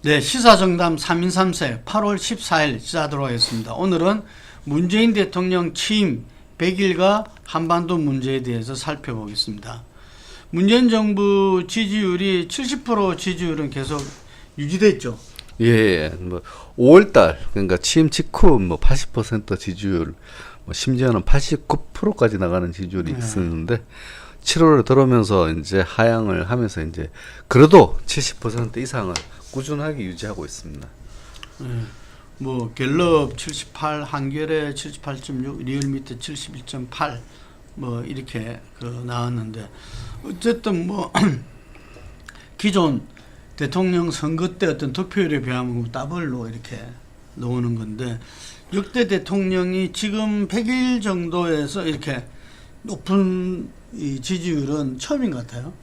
네, 시사정담 3인 3세 8월 14일 시작하도록 하겠습니다. 오늘은 문재인 대통령 취임 100일과 한반도 문제에 대해서 살펴보겠습니다. 문재인 정부 지지율이 70% 지지율은 계속 유지됐죠. 예, 뭐 5월달 그러니까 취임 직후 뭐 80% 지지율, 뭐 심지어는 89%까지 나가는 지지율이 있었는데 7월에 들어오면서 이제 하향을 하면서 이제 그래도 70% 이상을 꾸준하게 유지하고 있습니다. 뭐 갤럽 78, 한겨레 78.6, 리얼미터 71.8 뭐 이렇게 나왔는데 어쨌든 뭐 기존 대통령 선거 때 어떤 득표율에 비하면 더블로 이렇게 나오는 건데 역대 대통령이 지금 100일 정도에서 이렇게 높은 이 지지율은 처음인 것 같아요.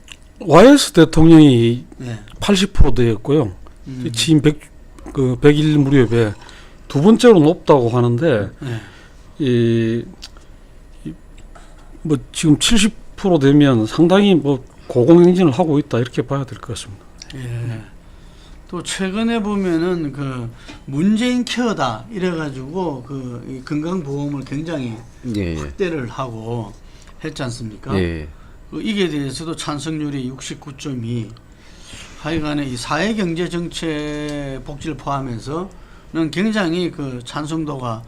YS 대통령이 네. 80%대였고요. 취임 100일 무렵에 두 번째로 높다고 하는데 네. 뭐 지금 70% 되면 상당히 뭐 고공행진을 하고 있다 이렇게 봐야 될 것 같습니다. 예. 또 최근에 보면은 그 문재인 케어다 이래가지고 이 건강보험을 굉장히 예, 확대를 하고 했지 않습니까? 예. 이게 대해서도 찬성률이 69.2. 하여간에 이 사회경제정책 복지를 포함해서는 굉장히 그 찬성도가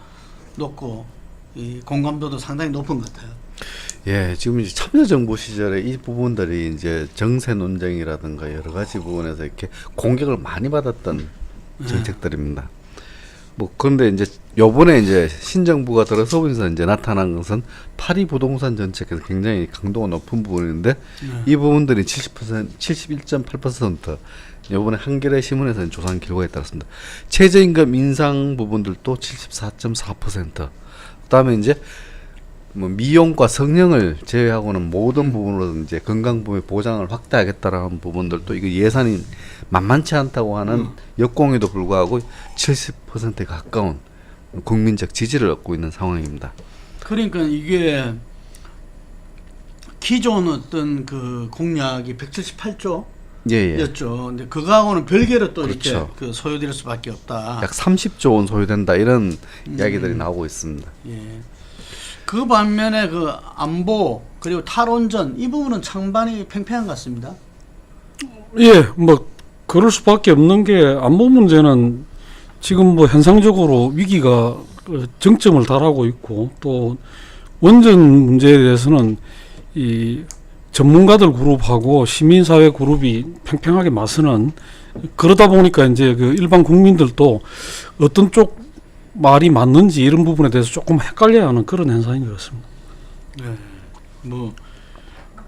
높고 이 공감도도 상당히 높은 것 같아요. 예, 지금 이제 참여정부 시절에 이 부분들이 이제 정세 논쟁이라든가 여러 가지 부분에서 이렇게 공격을 많이 받았던 정책들입니다. 뭐 그런데 이제 요번에 이제 신정부가 들어서면서 이제 나타난 것은 파리 부동산 정책에서 굉장히 강도가 높은 부분인데 이 부분들이 70%, 71.8% 요번에 한겨레 신문에서 조사한 결과에 따랐습니다. 최저임금 인상 부분들도 74.4%. 그다음에 이제 뭐 미용과 성형을 제외하고는 모든 부분으로 이제 건강보험 보장을 확대하겠다라는 부분들도 이거 예산이 만만치 않다고 하는 역공에도 불구하고 70%에 가까운 국민적 지지를 얻고 있는 상황입니다. 그러니까 이게 기존 어떤 그 공약이 178조 예. 였죠. 근데 그거하고는 별개로 또 그렇죠. 이렇게 그 소요될 수밖에 없다. 약 30조 원 소요된다 이런 이야기들이 나오고 있습니다. 예. 그 반면에 그 안보 그리고 탈원전 이 부분은 찬반이 팽팽한 것 같습니다. 예, 뭐 그럴 수밖에 없는 게 안보 문제는 지금 뭐 현상적으로 위기가 정점을 달하고 있고 또 원전 문제에 대해서는 이 전문가들 그룹하고 시민사회 그룹이 팽팽하게 맞서는 그러다 보니까 이제 그 일반 국민들도 어떤 쪽 말이 맞는지 이런 부분에 대해서 조금 헷갈려하는 그런 현상인 것 같습니다. 네. 뭐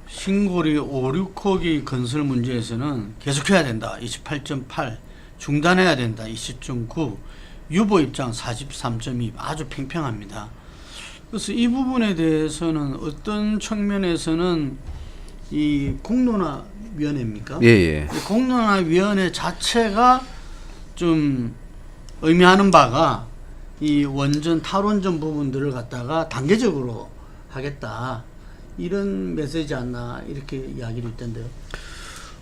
신고리 5, 6호기 건설 문제에서는 계속해야 된다. 28.8 중단해야 된다. 20.9 유보 입장 43.2 아주 팽팽합니다. 그래서 이 부분에 대해서는 어떤 측면에서는 이 공론화위원회입니까? 예. 이 공론화위원회 자체가 좀 의미하는 바가 이 원전 탈원전 부분들을 갖다가 단계적으로 하겠다 이런 메시지 않나 이렇게 이야기를 있던데요.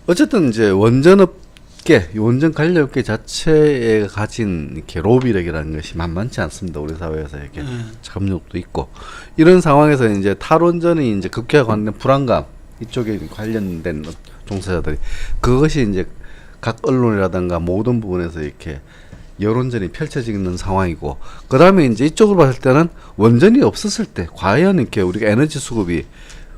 어쨌든 이제 원전업계, 원전 관련업계 자체에 가진 이렇게 로비력이라는 것이 만만치 않습니다. 우리 사회에서 이렇게 참여도 있고 이런 상황에서 이제 탈원전이 이제 극회화 관련 불안감 이쪽에 관련된 종사자들이 그것이 이제 각 언론이라든가 모든 부분에서 이렇게 여론전이 펼쳐지는 상황이고 그 다음에 이제 이쪽으로 봤을 때는 원전이 없었을 때 과연 이렇게 우리가 에너지 수급이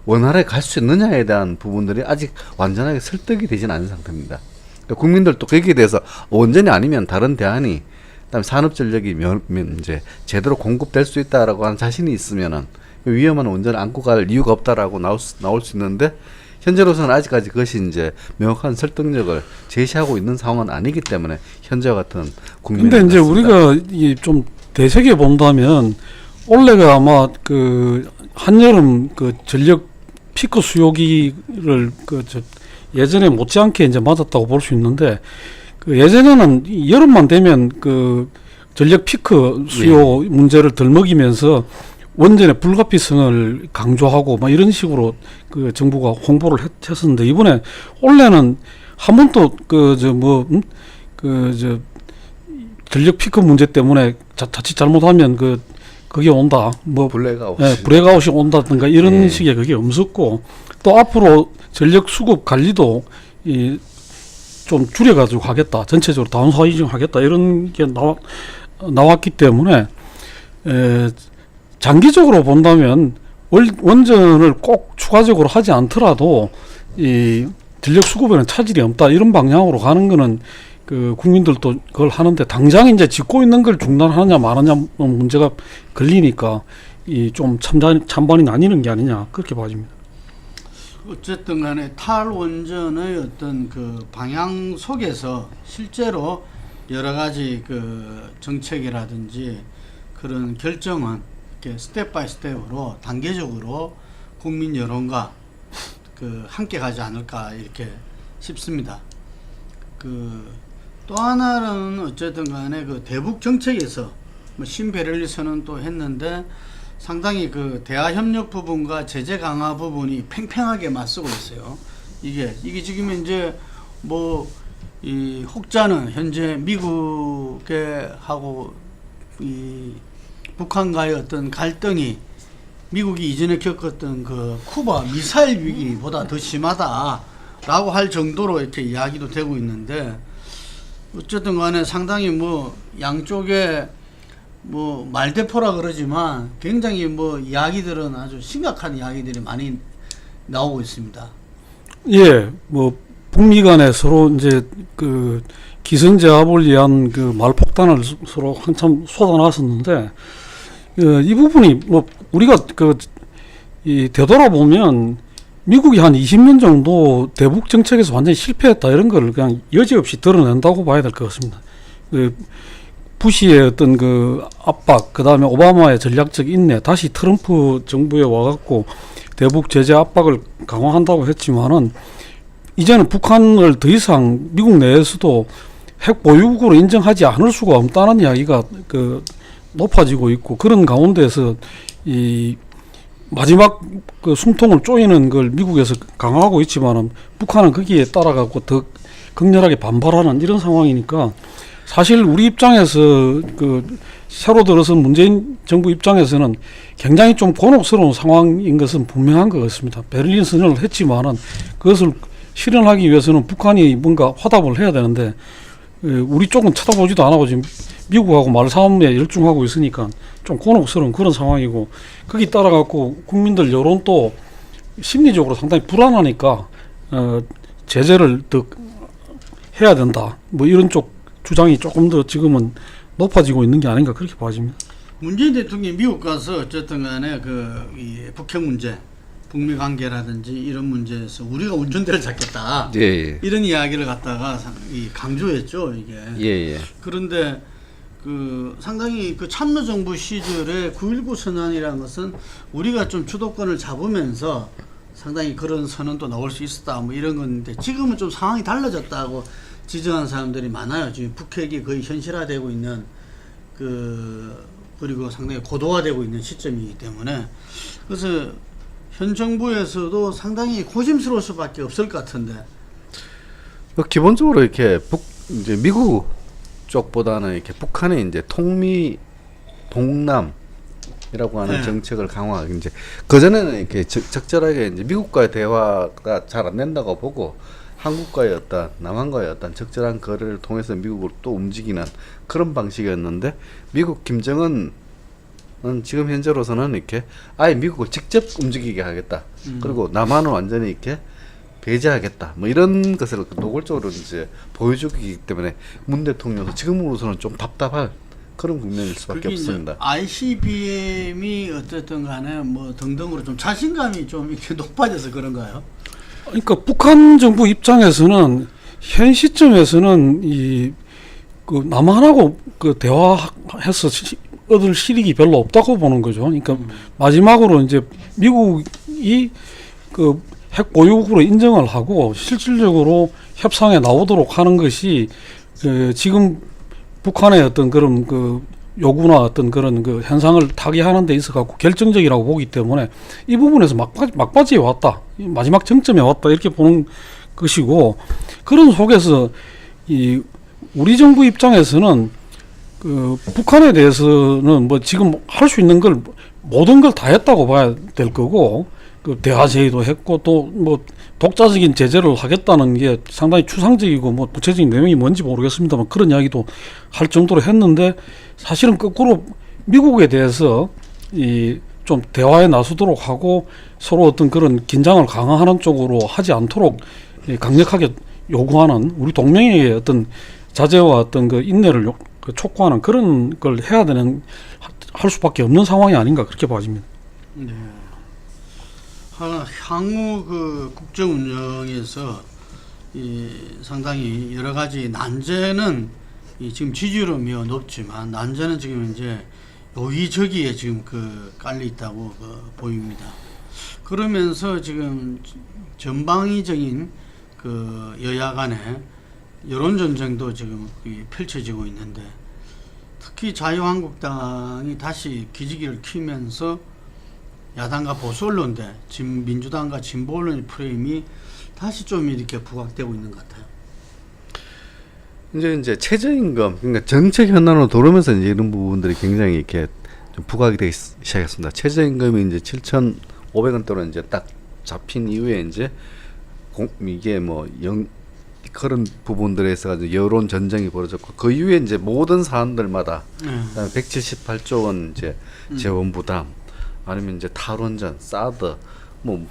원활하게 갈 수 있느냐에 대한 부분들이 아직 완전하게 설득이 되진 않은 상태입니다. 그러니까 국민들도 거기에 대해서 원전이 아니면 다른 대안이 그다음에 산업 전력이 이제 제대로 공급될 수 있다라고 하는 자신이 있으면은 위험한 원전을 안고 갈 이유가 없다라고 나올 수 있는데 현재로서는 아직까지 그것이 이제 명확한 설득력을 제시하고 있는 상황은 아니기 때문에 현재와 같은 국면. 근데 이제 우리가 좀 대세게 본다면 올해가 아마 그 한여름 그 전력 피크 수요기를 예전에 못지않게 이제 맞았다고 볼 수 있는데 그 예전에는 여름만 되면 그 전력 피크 수요 문제를 덜 먹이면서 원전의 불가피성을 강조하고 막 이런 식으로 그 정부가 홍보를 했었는데 이번에 올해는 한 번도 저 전력 피크 문제 때문에 자칫 잘못하면 그게 온다. 뭐 블랙아웃. 브레이크아웃이 온다든가 이런 예. 식의 그게 없었고, 또 앞으로 전력 수급 관리도 좀 줄여가지고 하겠다. 전체적으로 다운사이징 하겠다. 이런 게 나왔기 때문에 장기적으로 본다면 원전을 꼭 추가적으로 하지 않더라도 이 전력 수급에는 차질이 없다. 이런 방향으로 가는 거는 국민들도 그걸 하는데, 당장 이제 짓고 있는 걸 중단하느냐 마느냐 문제가 걸리니까 좀 찬반이 나뉘는 게 아니냐, 그렇게 봐집니다. 어쨌든 간에 탈원전의 어떤 그 방향 속에서 실제로 여러 가지 그 정책이라든지 그런 결정은 이렇게 스텝 바이 스텝으로 단계적으로 국민 여론과 함께 가지 않을까 이렇게 싶습니다. 또 하나는 어쨌든 간에 대북 정책에서 뭐 신배럴리 선언도 했는데 상당히 대화협력 부분과 제재 강화 부분이 팽팽하게 맞서고 있어요. 이게 지금 이제 뭐 이 혹자는 현재 미국에 하고 이 북한과의 어떤 갈등이 미국이 이전에 겪었던 쿠바 미사일 위기보다 더 심하다라고 할 정도로 이렇게 이야기도 되고 있는데, 어쨌든 간에 상당히 뭐 양쪽에 뭐 말대포라 그러지만 굉장히 뭐 이야기들은 아주 심각한 이야기들이 많이 나오고 있습니다. 예, 뭐 북미 간에 서로 이제 기선 제압을 위한 말폭탄을 서로 한참 쏟아놨었는데, 이 부분이 뭐 우리가 되돌아보면 미국이 한 20년 정도 대북 정책에서 완전히 실패했다, 이런 걸 그냥 여지없이 드러낸다고 봐야 될 것 같습니다. 부시의 어떤 압박, 그 다음에 오바마의 전략적 인내, 다시 트럼프 정부에 와갖고 대북 제재 압박을 강화한다고 했지만은, 이제는 북한을 더 이상 미국 내에서도 핵 보유국으로 인정하지 않을 수가 없다는 이야기가 높아지고 있고, 그런 가운데서 이 마지막 숨통을 쪼이는 걸 미국에서 강화하고 있지만은 북한은 거기에 따라가고 더 극렬하게 반발하는 이런 상황이니까, 사실 우리 입장에서 새로 들어선 문재인 정부 입장에서는 굉장히 좀 곤혹스러운 상황인 것은 분명한 것 같습니다. 베를린 선언을 했지만은 그것을 실현하기 위해서는 북한이 뭔가 화답을 해야 되는데, 우리 쪽은 쳐다보지도 안 하고 지금 미국하고 말싸움에 열중하고 있으니까 좀 곤혹스러운 그런 상황이고, 거기 따라갖고 국민들 여론도 심리적으로 상당히 불안하니까 제재를 더 해야 된다, 뭐 이런 쪽 주장이 조금 더 지금은 높아지고 있는 게 아닌가, 그렇게 봐집니다. 문재인 대통령이 미국 가서 어쨌든 간에 이 북핵 문제, 북미 관계라든지 이런 문제에서 우리가 운전대를 잡겠다. 예. 이런 이야기를 갖다가 강조했죠, 이게. 예. 그런데 상당히 참여정부 시절에 9.19 선언이라는 것은 우리가 좀 주도권을 잡으면서 상당히 그런 선언도 나올 수 있었다, 뭐 이런 건데, 지금은 좀 상황이 달라졌다고 지적하는 사람들이 많아요. 지금 북핵이 거의 현실화되고 있는 그리고 상당히 고도화되고 있는 시점이기 때문에, 그래서 현 정부에서도 상당히 고심스러울 수밖에 없을 것 같은데. 기본적으로 이렇게 이제 미국 쪽보다는 이렇게 북한의 이제 통미 동남이라고 하는 네. 정책을 강화, 이제 그전에는 이렇게 적절하게 이제 미국과의 대화가 잘 안 된다고 보고 한국과의 남한과의 적절한 거래를 통해서 미국을 또 움직이는 그런 방식이었는데, 미국 김정은은 지금 현재로서는 이렇게 아예 미국을 직접 움직이게 하겠다. 그리고 남한은 완전히 이렇게 배제하겠다. 뭐 이런 것을 노골적으로 이제 보여주기 때문에 문 대통령도 지금으로서는 좀 답답할 그런 국면일 수밖에 없습니다. ICBM이 어쨌든 간에 뭐 등등으로 좀 자신감이 좀 이렇게 높아져서 그런가요? 그러니까 북한 정부 입장에서는 현 시점에서는 남한하고 대화해서 얻을 실익이 별로 없다고 보는 거죠. 그러니까 마지막으로 이제 미국이 핵 보유국으로 인정을 하고 실질적으로 협상에 나오도록 하는 것이 지금 북한의 어떤 그런 요구나 어떤 그런 현상을 타개하는 데 있어 갖고 결정적이라고 보기 때문에, 이 부분에서 막바지에 왔다, 마지막 정점에 왔다, 이렇게 보는 것이고, 그런 속에서 우리 정부 입장에서는 그 북한에 대해서는 뭐 지금 할 수 있는 걸 모든 걸 다 했다고 봐야 될 거고, 그 대화 제의도 했고 또 뭐 독자적인 제재를 하겠다는 게 상당히 추상적이고 뭐 구체적인 내용이 뭔지 모르겠습니다만 그런 이야기도 할 정도로 했는데, 사실은 거꾸로 미국에 대해서 이 좀 대화에 나서도록 하고 서로 어떤 그런 긴장을 강화하는 쪽으로 하지 않도록 강력하게 요구하는, 우리 동맹의 어떤 자제와 어떤 그 인내를 그 촉구하는 그런 걸 해야 되는, 할 수밖에 없는 상황이 아닌가 그렇게 봐집니다. 네. 향후 그 국정 운영에서 이 상당히 여러 가지 난제는 지금 지지율은 매우 높지만 난제는 지금 이제 여기저기에 지금 그 깔려 있다고 보입니다. 그러면서 지금 전방위적인 그 여야 간의 여론 전쟁도 지금 펼쳐지고 있는데, 특히 자유한국당이 다시 기지개를 켜면서 야당과 보수 언론대, 민주당과 진보 언론의 프레임이 다시 좀 이렇게 부각되고 있는 것 같아요. 이제 최저임금, 그러니까 정책 현안으로 돌으면서 이제 이런 부분들이 굉장히 이렇게 좀 부각이 되기 시작했습니다. 최저임금이 이제 7,500원대로 이제 딱 잡힌 이후에 이제 이게 뭐 그런 부분들에 있어 가지고 여론 전쟁이 벌어졌고, 그 이후에 이제 모든 사안들마다 그다음에 178조 원 이제 재원 부담, 아니면 이제 탈원전, 사드, 뭐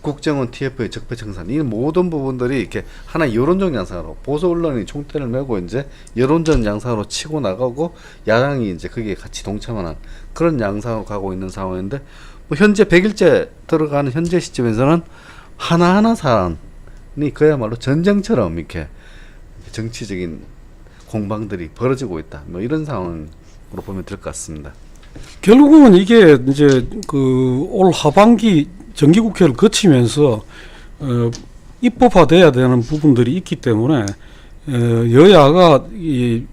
국정원 TF의 적폐청산, 이 모든 부분들이 이렇게 하나의 여론적 양상으로 보수 언론이 총대를 메고 이제 여론적 양상으로 치고 나가고, 야당이 이제 거기에 같이 동참하는 그런 양상으로 가고 있는 상황인데, 뭐 현재 100일째 들어가는 현재 시점에서는 하나하나 사안이 그야말로 전쟁처럼 이렇게 정치적인 공방들이 벌어지고 있다, 뭐 이런 상황으로 보면 될 것 같습니다. 결국은 이게 이제 그 올 하반기 정기국회를 거치면서 입법화돼야 되는 부분들이 있기 때문에 여야가 이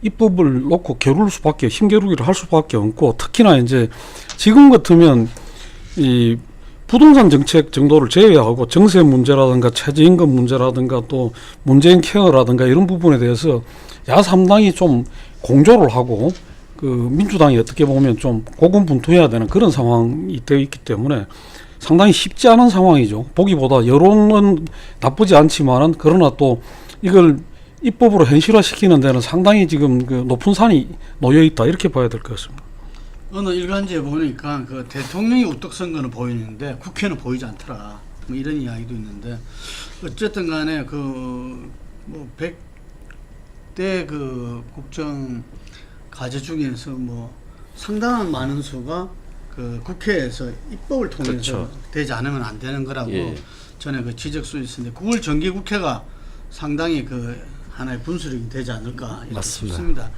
입법을 놓고 겨룰 수밖에, 힘겨루기를 할 수밖에 없고, 특히나 이제 지금 같으면 이 부동산 정책 정도를 제외하고 정세 문제라든가 최저임금 문제라든가 또 문재인 케어라든가 이런 부분에 대해서 야3당이 좀 공조를 하고, 그 민주당이 어떻게 보면 좀 고군분투해야 되는 그런 상황이 되어 있기 때문에 상당히 쉽지 않은 상황이죠. 보기보다 여론은 나쁘지 않지만은, 그러나 또 이걸 입법으로 현실화시키는 데는 상당히 지금 그 높은 산이 놓여 있다, 이렇게 봐야 될 것 같습니다. 어느 일간지에 보니까 그 대통령이 우뚝 선 거는 보이는데 국회는 보이지 않더라, 뭐 이런 이야기도 있는데, 어쨌든 간에 그 뭐 100대 그 국정 과제 중에서 뭐 상당한 많은 수가 그 국회에서 입법을 통해서 그렇죠. 되지 않으면 안 되는 거라고 예. 전에 그 지적수 있었는데, 그걸 정기국회가 상당히 그 하나의 분수령이 되지 않을까 이렇게 맞습니다. 싶습니다.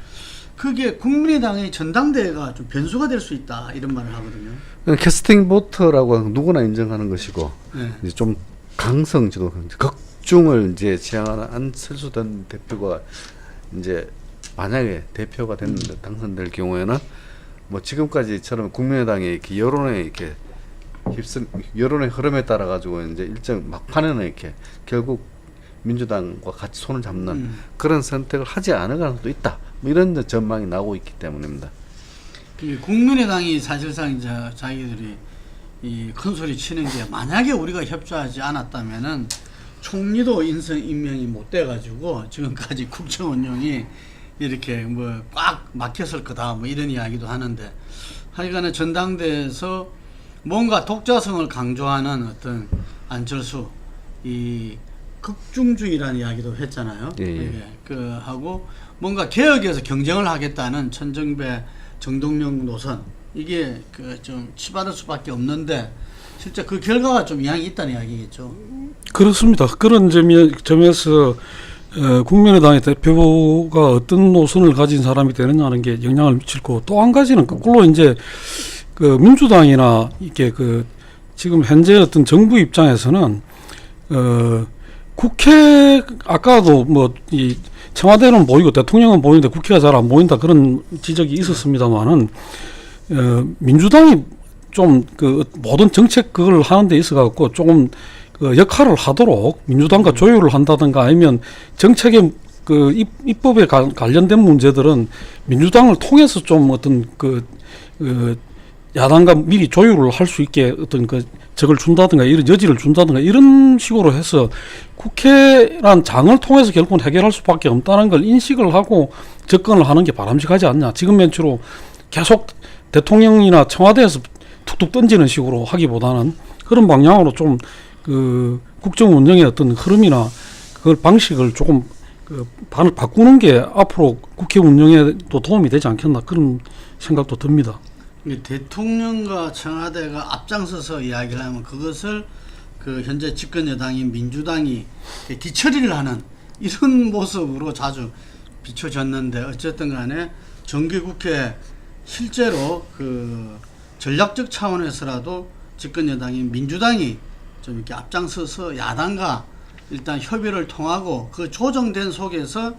그게 국민의당의 전당대회가 좀 변수가 될 수 있다, 이런 말을 하거든요. 캐스팅 보트라고 누구나 인정하는 것이고, 네. 이제 좀 강성지도 극중을 이제 지향하는 안철수 전 대표가 이제 만약에 대표가 됐는데 당선될 경우에는 뭐 지금까지처럼 국민의당의 이렇게 여론에 이렇게 여론의 흐름에 따라 가지고 이제 일정 막판에는 이렇게 결국 민주당과 같이 손을 잡는 그런 선택을 하지 않을 가능성도 있다, 뭐 이런 전망이 나오고 있기 때문입니다. 국민의당이 사실상 이제 자기들이 이 큰 소리 치는 게, 만약에 우리가 협조하지 않았다면은 총리도 임명이 못 돼가지고 지금까지 국정 운영이 이렇게 뭐 꽉 막혔을 거다, 뭐 이런 이야기도 하는데, 하여간에 전당대에서 뭔가 독자성을 강조하는 어떤 안철수, 이 극중주의라는 이야기도 했잖아요. 예. 이게 그 하고 뭔가 개혁에서 경쟁을 하겠다는 천정배, 정동영 노선, 이게 그 좀 치받을 수밖에 없는데, 실제 그 결과가 좀 영향이 있다는 이야기겠죠. 그렇습니다. 그런 점에서 국민의당의 대표가 어떤 노선을 가진 사람이 되느냐는 게 영향을 미칠 거고, 또 한 가지는 거꾸로 이제 그 민주당이나 이게 그 지금 현재 어떤 정부 입장에서는 국회, 아까도 뭐 이 청와대는 보이고 대통령은 보이는데 국회가 잘 안 보인다, 그런 지적이 있었습니다만은 민주당이 좀 그 모든 정책 그걸 하는 데 있어 갖고 조금 그 역할을 하도록 민주당과 조율을 한다든가, 아니면 정책의 그 입법에 관련된 문제들은 민주당을 통해서 좀 어떤 야당과 미리 조율을 할 수 있게 어떤 적을 준다든가 이런 여지를 준다든가 이런 식으로 해서 국회란 장을 통해서 결국은 해결할 수밖에 없다는 걸 인식을 하고 접근을 하는 게 바람직하지 않냐. 지금 멘트로 계속 대통령이나 청와대에서 툭툭 던지는 식으로 하기보다는 그런 방향으로 좀 국정 운영의 어떤 흐름이나 그걸 방식을 조금 바꾸는 게 앞으로 국회 운영에도 도움이 되지 않겠나 그런 생각도 듭니다. 대통령과 청와대가 앞장서서 이야기를 하면 그것을 현재 집권 여당인 민주당이 뒤처리를 하는 이런 모습으로 자주 비춰졌는데 어쨌든 간에 정기국회 실제로 전략적 차원에서라도 집권 여당인 민주당이 좀 이렇게 앞장서서 야당과 일단 협의를 통하고 그 조정된 속에서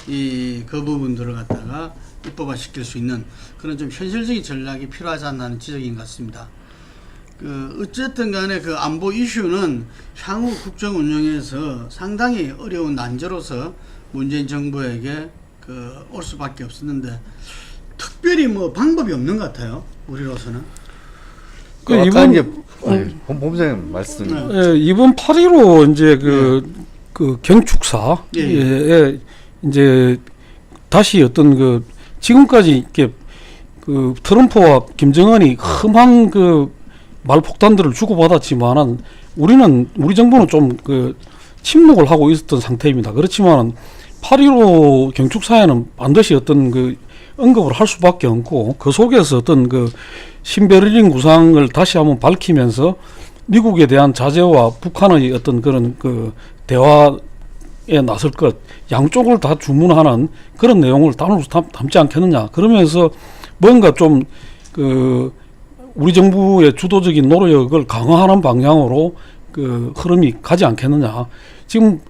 그 부분들을 갖다가 입법화시킬 수 있는 그런 좀 현실적인 전략이 필요하지 않나는 지적인 것 같습니다. 어쨌든 간에 안보 이슈는 향후 국정 운영에서 상당히 어려운 난제로서 문재인 정부에게 올 수밖에 없었는데 특별히 뭐 방법이 없는 것 같아요. 우리로서는. 이번 본부장님 말씀. 예, 이번 8.15 이제 경축사에 이제 다시 어떤 지금까지 이렇게 트럼프와 김정은이 험한 말폭탄들을 주고받았지만은 우리 정부는 좀 침묵을 하고 있었던 상태입니다. 그렇지만 8.15 경축사에는 반드시 어떤 언급을 할 수밖에 없고 그 속에서 어떤 신베를린 구상을 다시 한번 밝히면서 미국에 대한 자제와 북한의 어떤 그런 대화에 나설 것 양쪽을 다 주문하는 그런 내용을 담지 않겠느냐. 그러면서 뭔가 좀 우리 정부의 주도적인 노력을 강화하는 방향으로 흐름이 가지 않겠느냐. 지금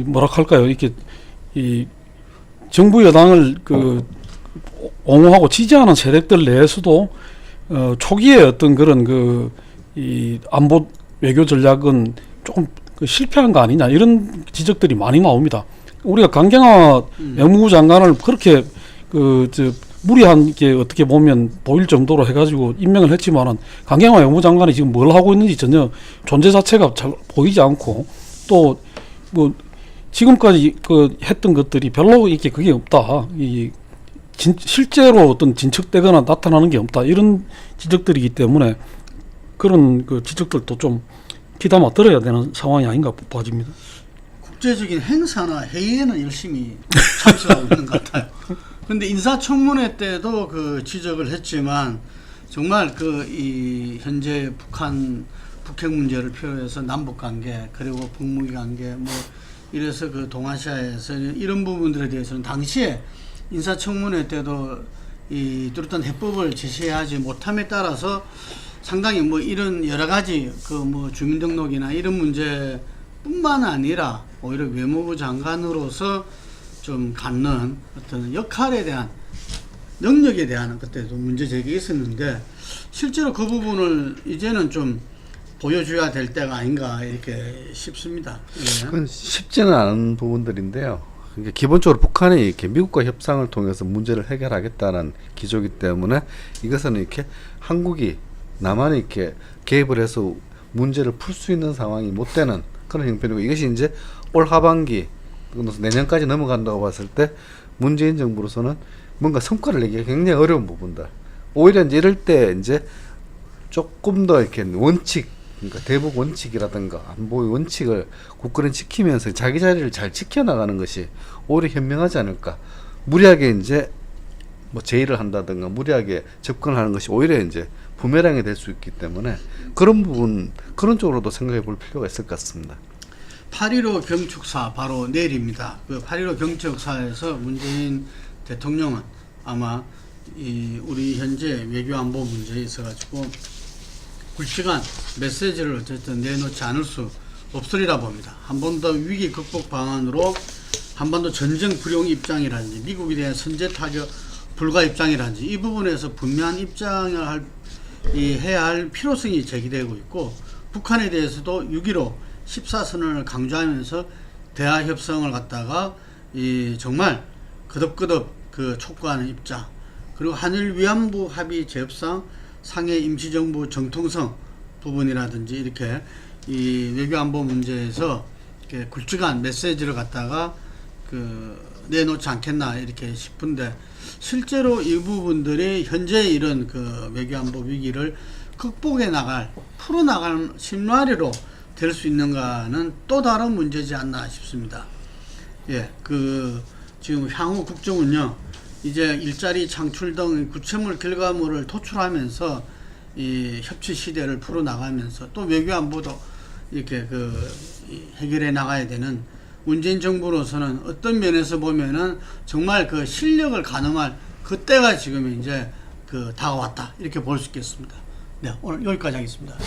뭐라 할까요? 이렇게 정부 여당을 옹호하고 지지하는 세력들 내에서도 초기에 어떤 그런 안보 외교 전략은 조금 실패한 거 아니냐 이런 지적들이 많이 나옵니다. 우리가 강경화 외무부 장관을 그렇게 무리한 게 어떻게 보면 보일 정도로 해가지고 임명을 했지만은 강경화 외무부 장관이 지금 뭘 하고 있는지 전혀 존재 자체가 잘 보이지 않고 또 뭐 지금까지 했던 것들이 별로 이렇게 그게 없다. 실제로 어떤 진척되거나 나타나는 게 없다. 이런 지적들이기 때문에 그런 지적들도 좀 귀담아 들어야 되는 상황이 아닌가 봐집니다. 국제적인 행사나 회의에는 열심히 참석하고 있는 것 같아요. 그런데 인사청문회 때도 지적을 했지만 정말 현재 북핵 문제를 필요해서 남북 관계 그리고 북무기 관계 뭐 이래서 동아시아에서 이런 부분들에 대해서는 당시에 인사청문회 때도 뚜렷한 해법을 제시하지 못함에 따라서 상당히 뭐 이런 여러 가지 주민등록이나 이런 문제뿐만 아니라 오히려 외무부 장관으로서 좀 갖는 어떤 역할에 대한 능력에 대한 그때도 문제 제기가 있었는데 실제로 그 부분을 이제는 좀 보여줘야 될 때가 아닌가 이렇게 싶습니다. 그건 쉽지는 않은 부분들인데요. 그러니까 기본적으로 북한이 이렇게 미국과 협상을 통해서 문제를 해결하겠다는 기조이기 때문에 이것은 이렇게 한국이 남한이 이렇게 개입을 해서 문제를 풀 수 있는 상황이 못 되는 그런 형편이고 이것이 이제 올 하반기 내년까지 넘어간다고 봤을 때 문재인 정부로서는 뭔가 성과를 내기가 굉장히 어려운 부분들. 오히려 이제 이럴 때 이제 조금 더 이렇게 원칙, 그러니까 대북 원칙이라든가 안보의 원칙을 굳건히 지키면서 자기 자리를 잘 지켜나가는 것이 오히려 현명하지 않을까. 무리하게 이제 뭐 제의를 한다든가 무리하게 접근하는 것이 오히려 이제 부메랑이 될 수 있기 때문에 그런 부분, 그런 쪽으로도 생각해 볼 필요가 있을 것 같습니다. 8.15 경축사 바로 내일입니다. 8.15 경축사에서 문재인 대통령은 아마 우리 현재 외교안보 문제에 있어가지고 굵직한 메시지를 어쨌든 내놓지 않을 수 없으리라 봅니다. 한 번 더 위기 극복 방안으로 한반도 전쟁 불용 입장이라든지 미국에 대한 선제 타격 불가 입장이라든지 이 부분에서 분명한 입장을 해야 할 필요성이 제기되고 있고 북한에 대해서도 6.15 14선언을 강조하면서 대화 협상을 갖다가 정말 거듭거듭 그 촉구하는 입장, 그리고 한일 위안부 합의 재협상 상해 임시정부 정통성 부분이라든지 이렇게 이 외교안보 문제에서 이렇게 굵직한 메시지를 갖다가 내놓지 않겠나 이렇게 싶은데, 실제로 이 부분들이 현재 이런 외교안보 위기를 극복해 나갈, 풀어나갈 실마리로 될 수 있는가는 또 다른 문제지 않나 싶습니다. 예, 지금 향후 국정은요, 이제 일자리 창출 등 구체물 결과물을 도출하면서 이 협치 시대를 풀어나가면서 또 외교안보도 이렇게 해결해 나가야 되는 문재인 정부로서는 어떤 면에서 보면은 정말 실력을 가늠할 그때가 지금 이제 다가왔다 이렇게 볼 수 있겠습니다. 네, 오늘 여기까지 하겠습니다.